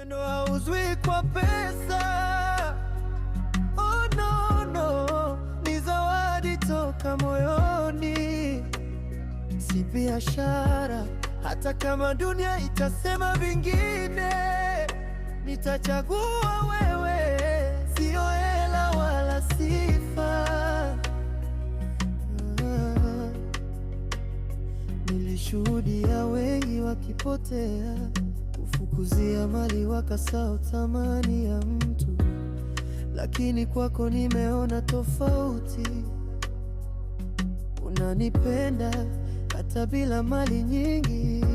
Upendo hauzwi kwa pesa. Oh no, no, ni zawadi toka moyoni, si biashara. Hata kama dunia itasema vingine, nitachagua wewe, sio hela wala sifa. Nilishuhudia wengi wakipotea, kufukuzia mali wakasahau thamani ya mtu, lakini kwako nimeona tofauti. Unanipenda hata bila mali nyingi.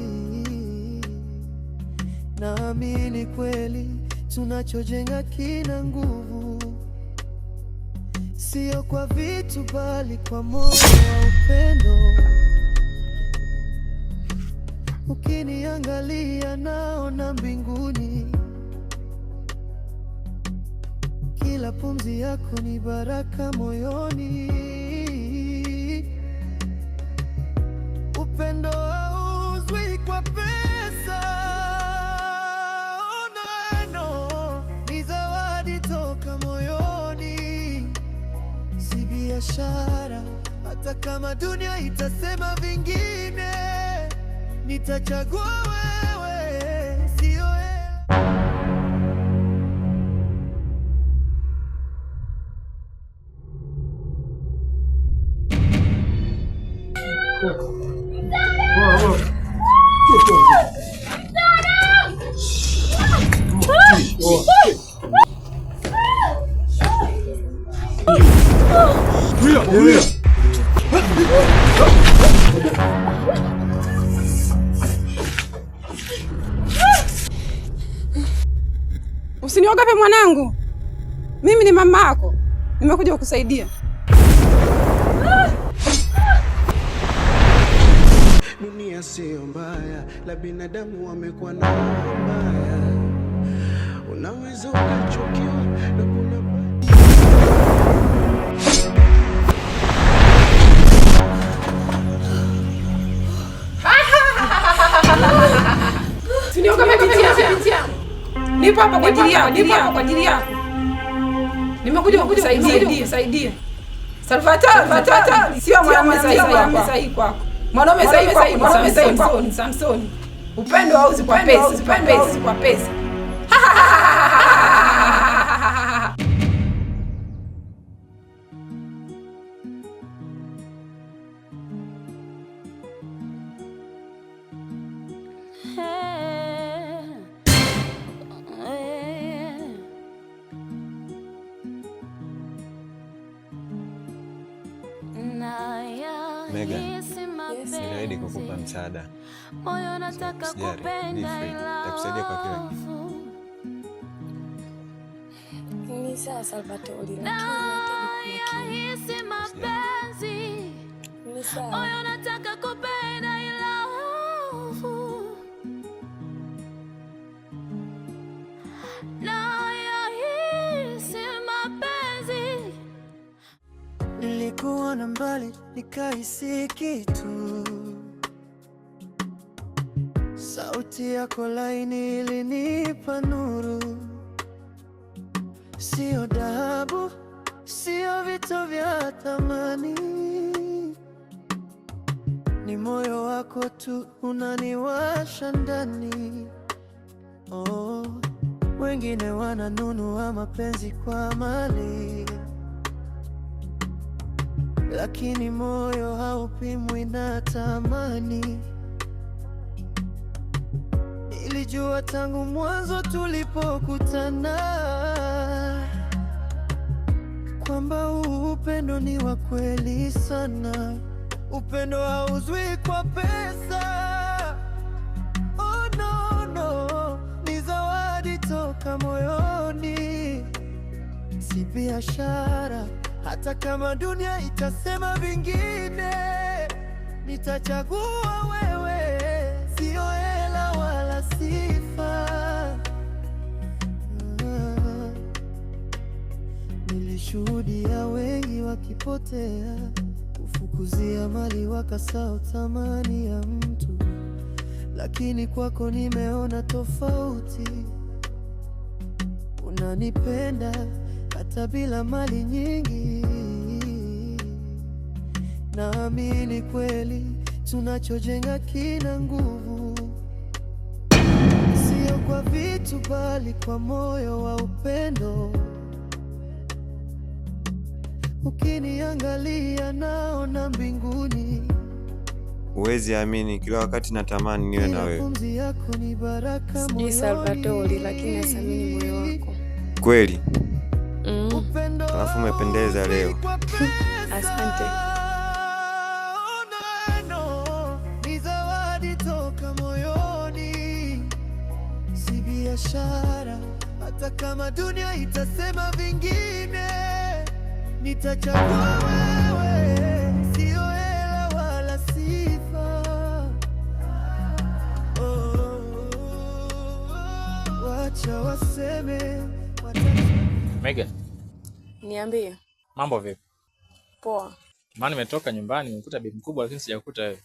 Naamini kweli tunachojenga kina nguvu, sio kwa vitu bali kwa moyo wa upendo. Ukiniangalia naona mbinguni, kila pumzi yako ni baraka moyoni. Upendo hauzwi kwa pesa. Oh no, no, ni zawadi toka moyoni, si biashara. Hata kama dunia itasema vingine, nitachagua wewe, sio hela. Usiniogope mwanangu, mimi ni mama yako, nimekuja kukusaidia. Dunia sio mbaya, la binadamu wamekuwa na mbaya. Unaweza ukachukiwa na kuna Usiniogope binti yangu. Nipo hapa kwa ajili yako. Nimekuja kukusaidia. Salvatore, sio mwanaume sahihi kwako. Mwanaume sahihi kwako ni Samsoni. Upendo hauzi kwa pesa. Megan, ninaahidi kukupa msaada. Usijali, nitakusaidia kwa kila kitu. Ni sawa Salvatore, lakini ni sawa. Moyo nataka kupenda ila hofu. Nilikuona mbali nikahisi kitu, sauti yako laini ilinipa nuru. Sio dhahabu, sio vitu vya thamani, ni moyo wako tu unaniwasha ndani. Oh, wengine wananunua mapenzi kwa mali, lakini moyo haupimwi na tamani. Nilijua tangu mwanzo tulipokutana kwamba upendo ni wa kweli sana. Upendo hauzwi kwa pesa. Oh no, no, ni zawadi toka moyoni, si biashara. Hata kama dunia itasema vingine, nitachagua wewe, sio hela wala sifa. Nilishuhudia wengi wakipotea, kufukuzia mali wakasahau thamani ya mtu, lakini kwako nimeona tofauti. unanipenda hata bila mali nyingi. Naamini kweli tunachojenga kina nguvu, sio kwa vitu bali kwa moyo wa upendo. Ukiniangalia naona mbinguni. Huwezi amini, kila wakati natamani niwe na wewe. Sijui Salvatore, lakini nasamini moyo wako. Kweli? Alafu umependeza leo. Asante. Ni zawadi toka moyoni, si biashara. Hata kama dunia itasema vingine, nitachagua wewe, sio hela wala sifa. Wacha waseme. Megan. Niambie. Mambo vipi? Poa. Maana nimetoka nyumbani nimekuta bibi mkubwa lakini sijakuta wewe.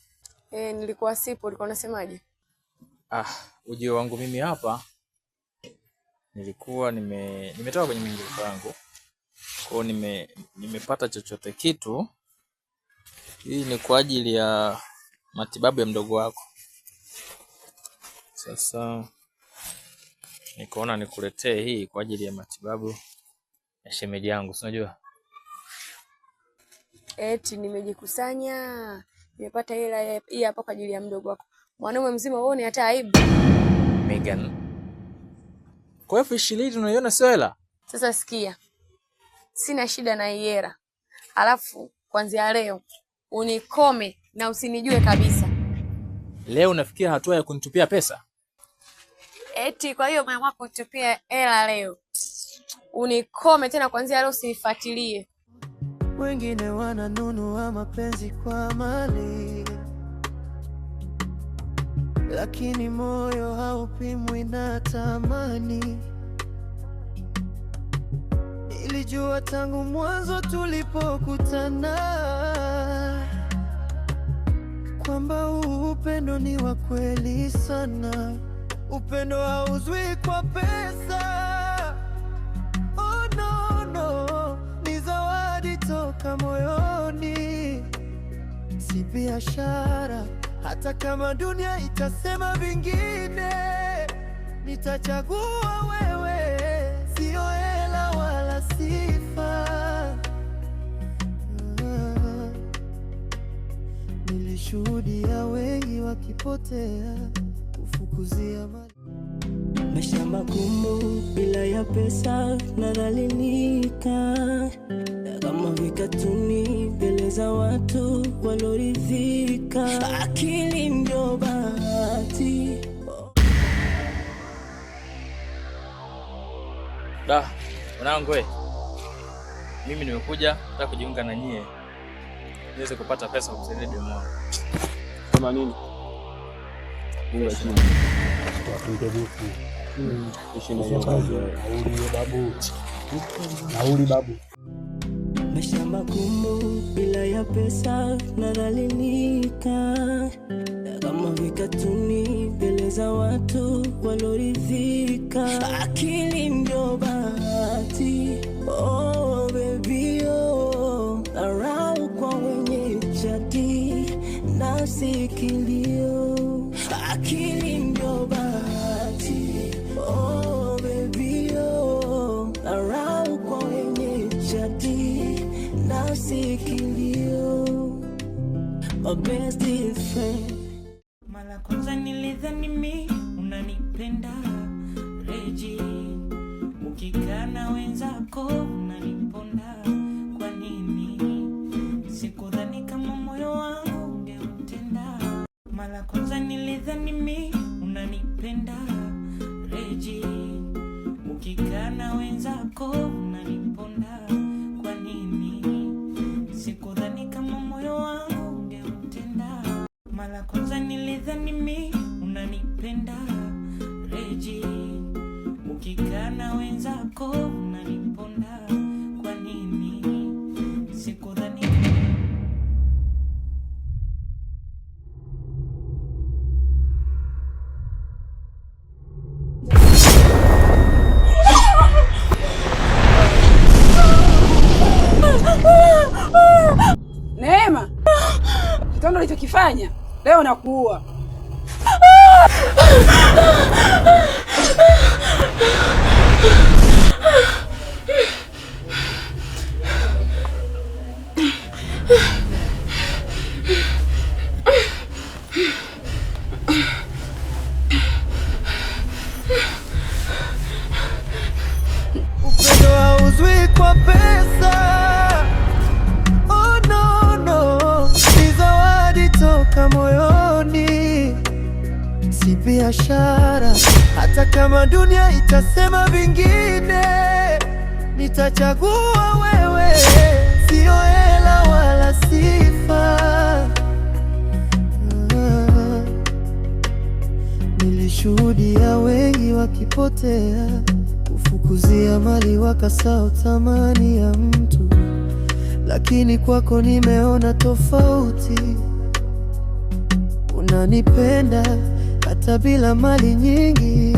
Nilikuwa sipo, ulikuwa unasemaje? Ujio wangu mimi hapa nilikuwa nimetoka kwenye mingiliko yangu. Kwa hiyo nimepata chochote kitu. Hii ni kwa ajili ya matibabu ya mdogo wako. Sasa nikaona nikuletee hii kwa ajili ya matibabu ya shemeji yangu, unajua? Eti nimejikusanya, nimepata hela hii hapa kwa ajili ya mdogo wako. Mwanaume mzima uone hata aibu. Megan. Kwa 20,000 unaiona sio hela? Sasa sikia. Sina shida na hela. Alafu kuanzia leo unikome na usinijue kabisa. Leo unafikia hatua ya kunitupia pesa? Eti kwa hiyo umeamua kutupia hela leo. Unikome tena kuanzia leo usinifuatilie. Wengine wananunua mapenzi kwa mali, lakini moyo haupimwi na tamani. Nilijua tangu mwanzo tulipokutana kwamba upendo ni wa kweli sana. Upendo hauzui kwa pesa. Oh no, no. Ni zawadi toka moyoni, si biashara. Hata kama dunia itasema vingine, nitachagua wewe, sio hela wala sifa. Nilishuhudia wengi wakipotea, kufukuzia mali. Maisha magumu bila ya pesa, nadhalilika kama vikatuni mbele za watu waloridhika. Akili ndio bahati. Mwanangu wewe. Mimi nimekuja nataka kujiunga na nyie niweze kupata pesa kumsaidia demu wangu. Kama nini? Mungu chini. Watunge buku. Nauli babu. Maisha magumu bila ya pesa, nadhalilika kama vikatuni mbele za watu waloridhika. Akili ndio bahati. Oh baby oh, arau kwa wenye jadi na sikilio. Akili ndio bahati. Oh baby oh, arau kwa wenye jadi na sikilio. My best friend. Mara kwanza nilidhani mimi unanipenda Reji, ukikaa na wenzako unaniponda. Kwa nini sikudhani kama moyo wangu ungeutenda? Mara kwanza nilidhani mimi unanipenda Reji, ukikaa na wenzako unaniponda. Kwa nini sikudhani kama moyo wangu ungeutenda? Mara kwanza nilidhani mimi unanipenda Reji, ukikaa na wenzako unaniponda. Kwa nini sikudhani? Unachokifanya leo nakuua. Upendo hauzwi kwa pesa. Oh no no, ni zawadi toka moyoni, si biashara. Hata kama dunia itasema vingine, nitachagua wewe, sio hela wala sifa. Nilishuhudia wengi wakipotea, kufukuzia mali wakasahau thamani ya mtu, lakini kwako nimeona tofauti. Unanipenda hata bila mali nyingi,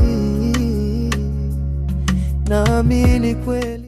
naamini kweli.